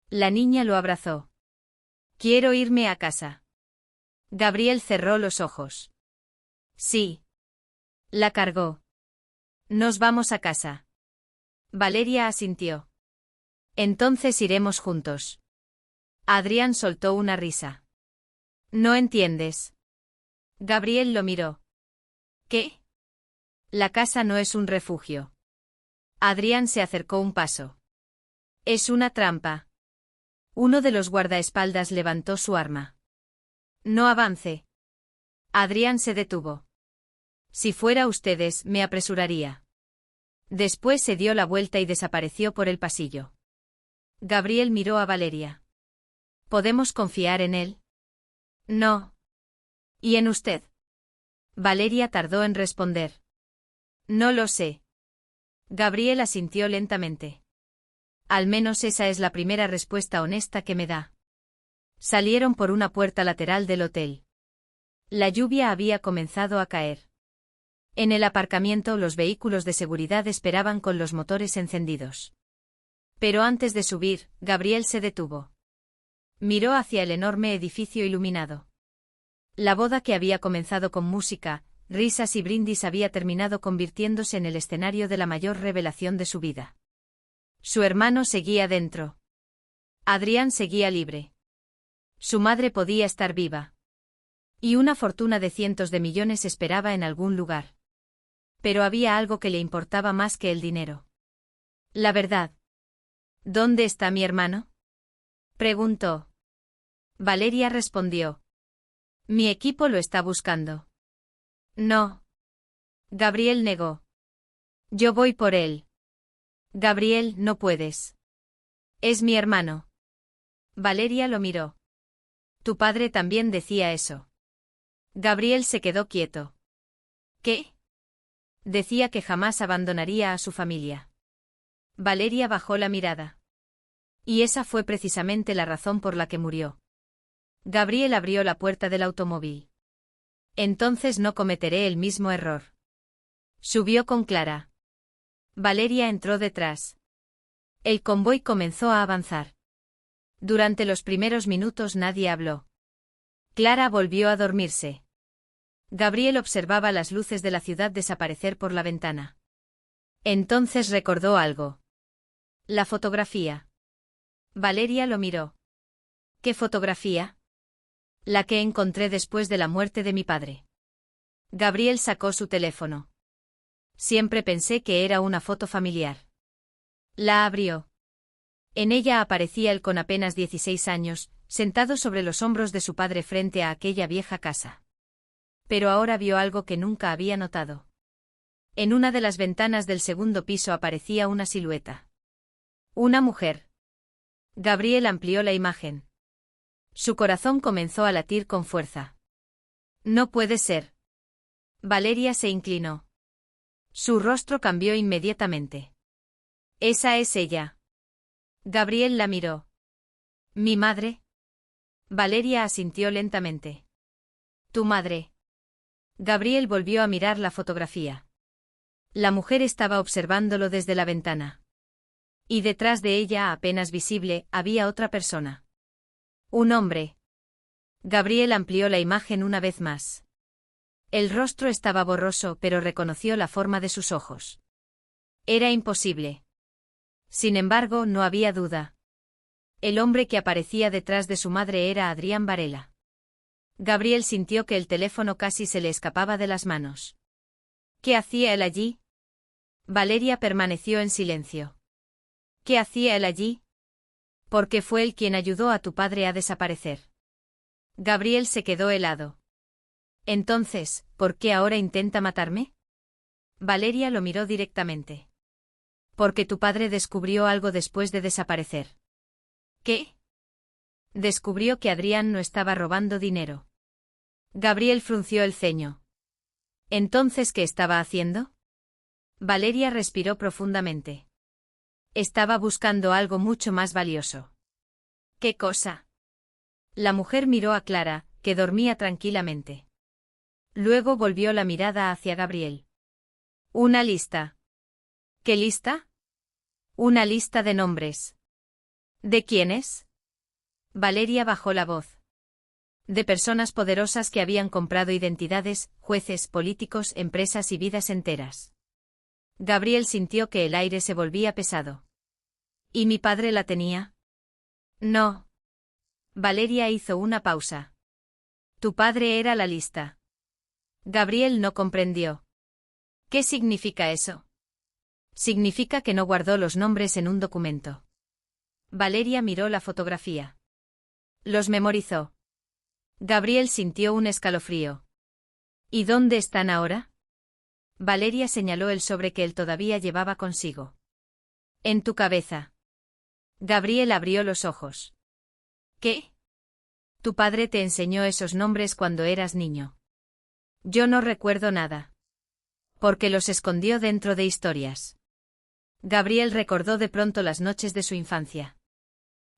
La niña lo abrazó. Quiero irme a casa. Gabriel cerró los ojos. Sí. La cargó. Nos vamos a casa. Valeria asintió. Entonces iremos juntos. Adrián soltó una risa. ¿No entiendes? Gabriel lo miró. ¿Qué? La casa no es un refugio. Adrián se acercó un paso. Es una trampa. Uno de los guardaespaldas levantó su arma. No avance. Adrián se detuvo. Si fuera ustedes, me apresuraría. Después se dio la vuelta y desapareció por el pasillo. Gabriel miró a Valeria. ¿Podemos confiar en él? No. ¿Y en usted? Valeria tardó en responder. No lo sé. Gabriel asintió lentamente. Al menos esa es la primera respuesta honesta que me da. Salieron por una puerta lateral del hotel. La lluvia había comenzado a caer. En el aparcamiento los vehículos de seguridad esperaban con los motores encendidos. Pero antes de subir, Gabriel se detuvo. Miró hacia el enorme edificio iluminado. La boda que había comenzado con música, risas y brindis había terminado convirtiéndose en el escenario de la mayor revelación de su vida. Su hermano seguía dentro. Adrián seguía libre. Su madre podía estar viva. Y una fortuna de cientos de millones esperaba en algún lugar. Pero había algo que le importaba más que el dinero. La verdad. ¿Dónde está mi hermano? Preguntó. Valeria respondió. Mi equipo lo está buscando. No. Gabriel negó. Yo voy por él. Gabriel, no puedes. Es mi hermano. Valeria lo miró. Tu padre también decía eso. Gabriel se quedó quieto. ¿Qué? Decía que jamás abandonaría a su familia. Valeria bajó la mirada. Y esa fue precisamente la razón por la que murió. Gabriel abrió la puerta del automóvil. Entonces no cometeré el mismo error. Subió con Clara. Valeria entró detrás. El convoy comenzó a avanzar. Durante los primeros minutos nadie habló. Clara volvió a dormirse. Gabriel observaba las luces de la ciudad desaparecer por la ventana. Entonces recordó algo. La fotografía. Valeria lo miró. ¿Qué fotografía? La que encontré después de la muerte de mi padre. Gabriel sacó su teléfono. Siempre pensé que era una foto familiar. La abrió. En ella aparecía él con apenas 16 años, sentado sobre los hombros de su padre frente a aquella vieja casa. Pero ahora vio algo que nunca había notado. En una de las ventanas del segundo piso aparecía una silueta. Una mujer. Gabriel amplió la imagen. Su corazón comenzó a latir con fuerza. No puede ser. Valeria se inclinó. Su rostro cambió inmediatamente. Esa es ella. Gabriel la miró. ¿Mi madre? Valeria asintió lentamente. ¿Tu madre? Gabriel volvió a mirar la fotografía. La mujer estaba observándolo desde la ventana. Y detrás de ella, apenas visible, había otra persona. Un hombre. Gabriel amplió la imagen una vez más. El rostro estaba borroso, pero reconoció la forma de sus ojos. Era imposible. Sin embargo, no había duda. El hombre que aparecía detrás de su madre era Adrián Varela. Gabriel sintió que el teléfono casi se le escapaba de las manos. ¿Qué hacía él allí? Valeria permaneció en silencio. ¿Qué hacía él allí? Porque fue él quien ayudó a tu padre a desaparecer. Gabriel se quedó helado. Entonces, ¿por qué ahora intenta matarme? Valeria lo miró directamente. Porque tu padre descubrió algo después de desaparecer. ¿Qué? Descubrió que Adrián no estaba robando dinero. Gabriel frunció el ceño. ¿Entonces qué estaba haciendo? Valeria respiró profundamente. Estaba buscando algo mucho más valioso. ¿Qué cosa? La mujer miró a Clara, que dormía tranquilamente. Luego volvió la mirada hacia Gabriel. Una lista. ¿Qué lista? Una lista de nombres. ¿De quiénes? Valeria bajó la voz. De personas poderosas que habían comprado identidades, jueces, políticos, empresas y vidas enteras. Gabriel sintió que el aire se volvía pesado. ¿Y mi padre la tenía? No. Valeria hizo una pausa. Tu padre era la lista. Gabriel no comprendió. ¿Qué significa eso? Significa que no guardó los nombres en un documento. Valeria miró la fotografía. Los memorizó. Gabriel sintió un escalofrío. ¿Y dónde están ahora? Valeria señaló el sobre que él todavía llevaba consigo. En tu cabeza. Gabriel abrió los ojos. ¿Qué? Tu padre te enseñó esos nombres cuando eras niño. Yo no recuerdo nada. Porque los escondió dentro de historias. Gabriel recordó de pronto las noches de su infancia.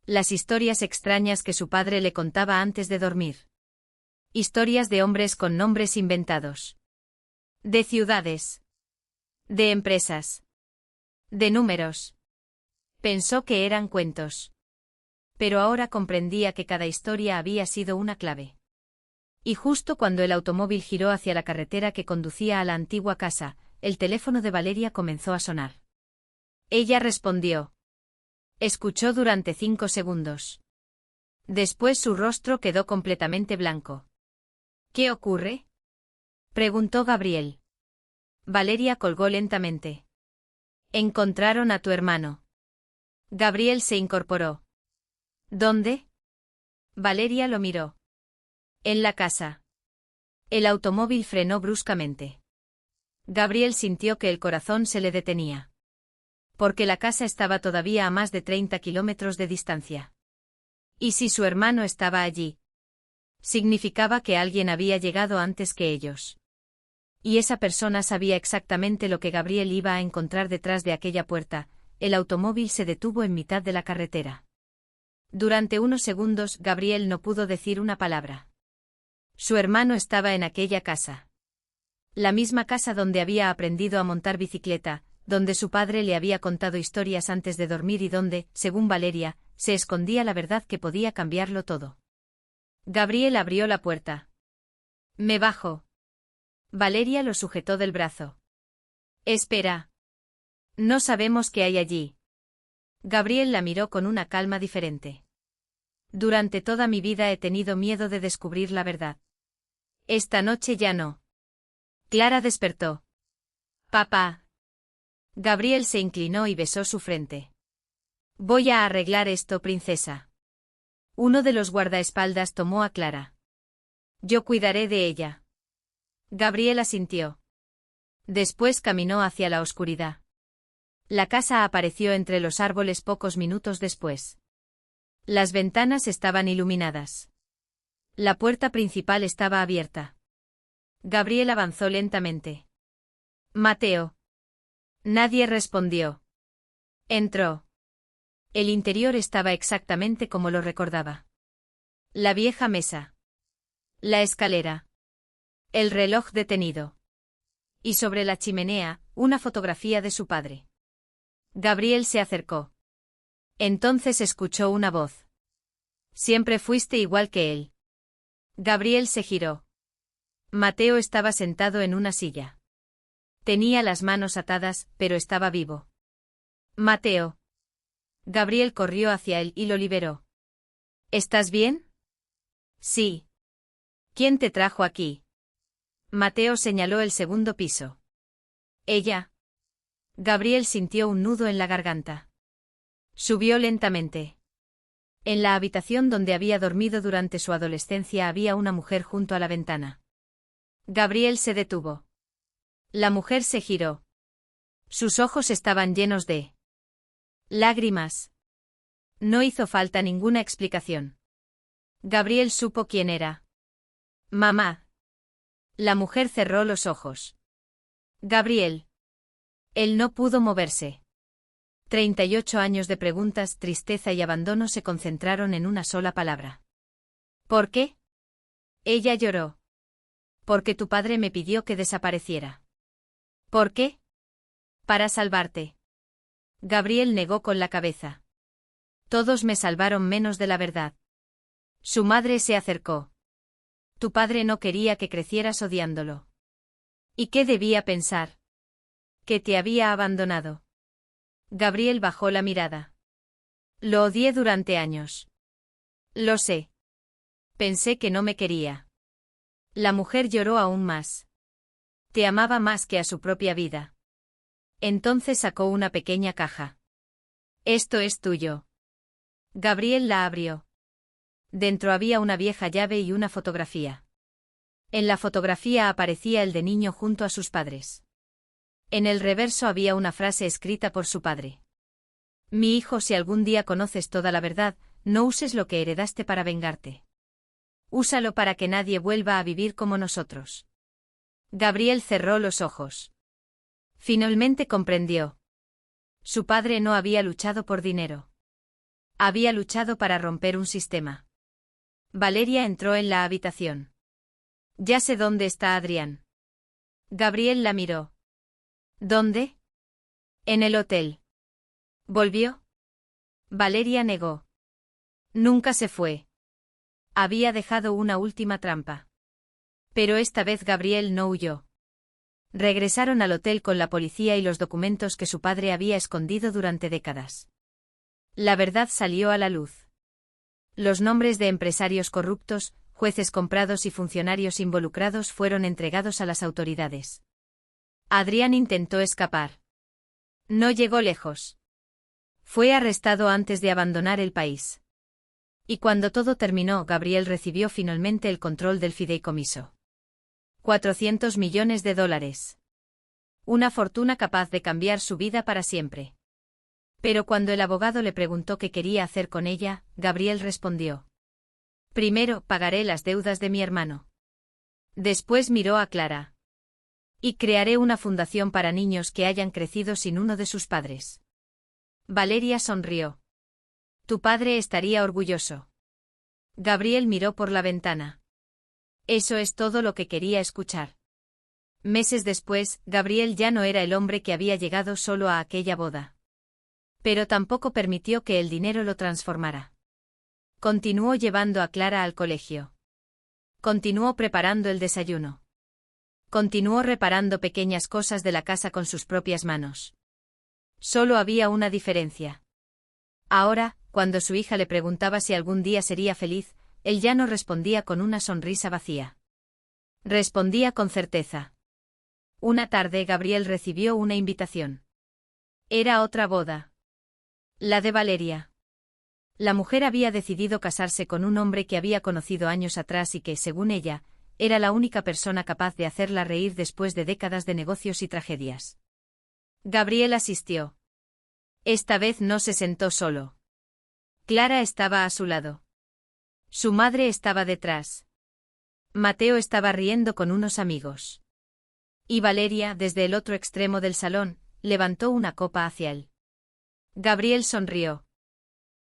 Las historias extrañas que su padre le contaba antes de dormir. Historias de hombres con nombres inventados. De ciudades. De empresas. De números. Pensó que eran cuentos. Pero ahora comprendía que cada historia había sido una clave. Y justo cuando el automóvil giró hacia la carretera que conducía a la antigua casa, el teléfono de Valeria comenzó a sonar. Ella respondió. Escuchó durante 5 segundos. Después su rostro quedó completamente blanco. ¿Qué ocurre? Preguntó Gabriel. Valeria colgó lentamente. Encontraron a tu hermano. Gabriel se incorporó. ¿Dónde? Valeria lo miró. En la casa. El automóvil frenó bruscamente. Gabriel sintió que el corazón se le detenía. Porque la casa estaba todavía a más de 30 kilómetros de distancia. ¿Y si su hermano estaba allí? Significaba que alguien había llegado antes que ellos. Y esa persona sabía exactamente lo que Gabriel iba a encontrar detrás de aquella puerta. El automóvil se detuvo en mitad de la carretera. Durante unos segundos Gabriel no pudo decir una palabra. Su hermano estaba en aquella casa. La misma casa donde había aprendido a montar bicicleta, donde su padre le había contado historias antes de dormir y donde, según Valeria, se escondía la verdad que podía cambiarlo todo. Gabriel abrió la puerta. «Me bajo». Valeria lo sujetó del brazo. «Espera. No sabemos qué hay allí». Gabriel la miró con una calma diferente. «Durante toda mi vida he tenido miedo de descubrir la verdad. Esta noche ya no». Clara despertó. «Papá». Gabriel se inclinó y besó su frente. «Voy a arreglar esto, princesa». Uno de los guardaespaldas tomó a Clara. «Yo cuidaré de ella». Gabriel asintió. Después caminó hacia la oscuridad. La casa apareció entre los árboles pocos minutos después. Las ventanas estaban iluminadas. La puerta principal estaba abierta. Gabriel avanzó lentamente. «Mateo». Nadie respondió. Entró. El interior estaba exactamente como lo recordaba. La vieja mesa. La escalera. El reloj detenido. Y sobre la chimenea, una fotografía de su padre. Gabriel se acercó. Entonces escuchó una voz. «Siempre fuiste igual que él». Gabriel se giró. Mateo estaba sentado en una silla. Tenía las manos atadas, pero estaba vivo. «Mateo». Gabriel corrió hacia él y lo liberó. «¿Estás bien?» «Sí». «¿Quién te trajo aquí?» Mateo señaló el segundo piso. «Ella». Gabriel sintió un nudo en la garganta. Subió lentamente. En la habitación donde había dormido durante su adolescencia había una mujer junto a la ventana. Gabriel se detuvo. La mujer se giró. Sus ojos estaban llenos de lágrimas. No hizo falta ninguna explicación. Gabriel supo quién era. «Mamá». La mujer cerró los ojos. «Gabriel». Él no pudo moverse. 38 años de preguntas, tristeza y abandono se concentraron en una sola palabra. «¿Por qué?» Ella lloró. «Porque tu padre me pidió que desapareciera». «¿Por qué?» «Para salvarte». Gabriel negó con la cabeza. «Todos me salvaron menos de la verdad». Su madre se acercó. «Tu padre no quería que crecieras odiándolo». «¿Y qué debía pensar?» «Que te había abandonado». Gabriel bajó la mirada. «Lo odié durante años». «Lo sé. Pensé que no me quería». La mujer lloró aún más. «Te amaba más que a su propia vida». Entonces sacó una pequeña caja. «Esto es tuyo». Gabriel la abrió. Dentro había una vieja llave y una fotografía. En la fotografía aparecía el de niño junto a sus padres. En el reverso había una frase escrita por su padre. «Mi hijo, si algún día conoces toda la verdad, no uses lo que heredaste para vengarte. Úsalo para que nadie vuelva a vivir como nosotros». Gabriel cerró los ojos. Finalmente comprendió. Su padre no había luchado por dinero. Había luchado para romper un sistema. Valeria entró en la habitación. «Ya sé dónde está Adrián». Gabriel la miró. «¿Dónde?» «En el hotel». «¿Volvió?» Valeria negó. «Nunca se fue. Había dejado una última trampa». Pero esta vez Gabriel no huyó. Regresaron al hotel con la policía y los documentos que su padre había escondido durante décadas. La verdad salió a la luz. Los nombres de empresarios corruptos, jueces comprados y funcionarios involucrados fueron entregados a las autoridades. Adrián intentó escapar. No llegó lejos. Fue arrestado antes de abandonar el país. Y cuando todo terminó, Gabriel recibió finalmente el control del fideicomiso. 400 millones de dólares. Una fortuna capaz de cambiar su vida para siempre. Pero cuando el abogado le preguntó qué quería hacer con ella, Gabriel respondió: «Primero, pagaré las deudas de mi hermano». Después miró a Clara. Y crearé una fundación para niños que hayan crecido sin uno de sus padres. Valeria sonrió. Tu padre estaría orgulloso. Gabriel miró por la ventana. Eso es todo lo que quería escuchar. Meses después, Gabriel ya no era el hombre que había llegado solo a aquella boda. Pero tampoco permitió que el dinero lo transformara. Continuó llevando a Clara al colegio. Continuó preparando el desayuno. Continuó reparando pequeñas cosas de la casa con sus propias manos. Solo había una diferencia. Ahora, cuando su hija le preguntaba si algún día sería feliz, él ya no respondía con una sonrisa vacía. Respondía con certeza. Una tarde Gabriel recibió una invitación. Era otra boda. La de Valeria. La mujer había decidido casarse con un hombre que había conocido años atrás y que, según ella, era la única persona capaz de hacerla reír después de décadas de negocios y tragedias. Gabriel asistió. Esta vez no se sentó solo. Clara estaba a su lado. Su madre estaba detrás. Mateo estaba riendo con unos amigos. Y Valeria, desde el otro extremo del salón, levantó una copa hacia él. Gabriel sonrió.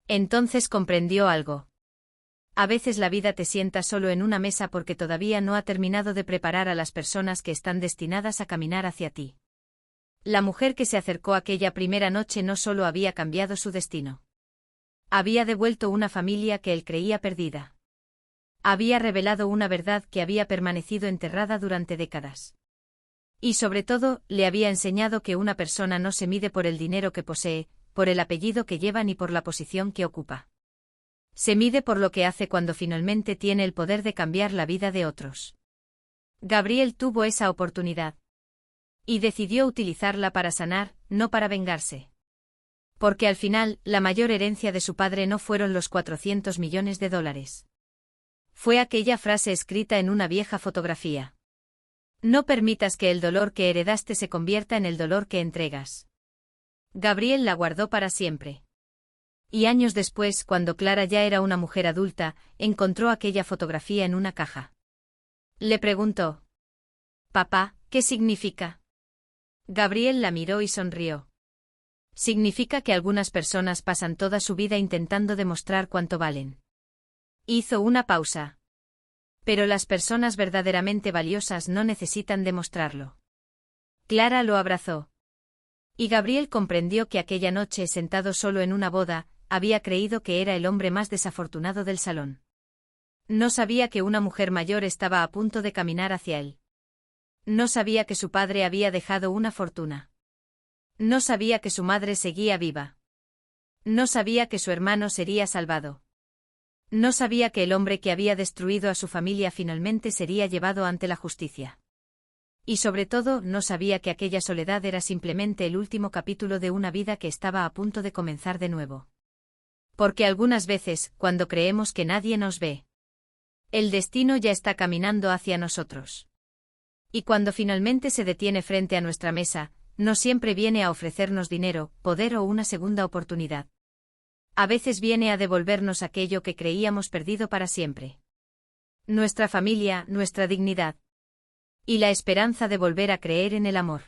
Entonces comprendió algo. A veces la vida te sienta solo en una mesa porque todavía no ha terminado de preparar a las personas que están destinadas a caminar hacia ti. La mujer que se acercó aquella primera noche no solo había cambiado su destino. Había devuelto una familia que él creía perdida. Había revelado una verdad que había permanecido enterrada durante décadas. Y sobre todo, le había enseñado que una persona no se mide por el dinero que posee, por el apellido que lleva ni por la posición que ocupa. Se mide por lo que hace cuando finalmente tiene el poder de cambiar la vida de otros. Gabriel tuvo esa oportunidad. Y decidió utilizarla para sanar, no para vengarse. Porque al final, la mayor herencia de su padre no fueron los 400 millones de dólares. Fue aquella frase escrita en una vieja fotografía. No permitas que el dolor que heredaste se convierta en el dolor que entregas. Gabriel la guardó para siempre. Y años después, cuando Clara ya era una mujer adulta, encontró aquella fotografía en una caja. Le preguntó: «Papá, ¿qué significa?». Gabriel la miró y sonrió. Significa que algunas personas pasan toda su vida intentando demostrar cuánto valen. Hizo una pausa. Pero las personas verdaderamente valiosas no necesitan demostrarlo. Clara lo abrazó. Y Gabriel comprendió que aquella noche, sentado solo en una boda, había creído que era el hombre más desafortunado del salón. No sabía que una mujer mayor estaba a punto de caminar hacia él. No sabía que su padre había dejado una fortuna. No sabía que su madre seguía viva. No sabía que su hermano sería salvado. No sabía que el hombre que había destruido a su familia finalmente sería llevado ante la justicia. Y sobre todo, no sabía que aquella soledad era simplemente el último capítulo de una vida que estaba a punto de comenzar de nuevo. Porque algunas veces, cuando creemos que nadie nos ve, el destino ya está caminando hacia nosotros. Y cuando finalmente se detiene frente a nuestra mesa, no siempre viene a ofrecernos dinero, poder o una segunda oportunidad. A veces viene a devolvernos aquello que creíamos perdido para siempre. Nuestra familia, nuestra dignidad. Y la esperanza de volver a creer en el amor.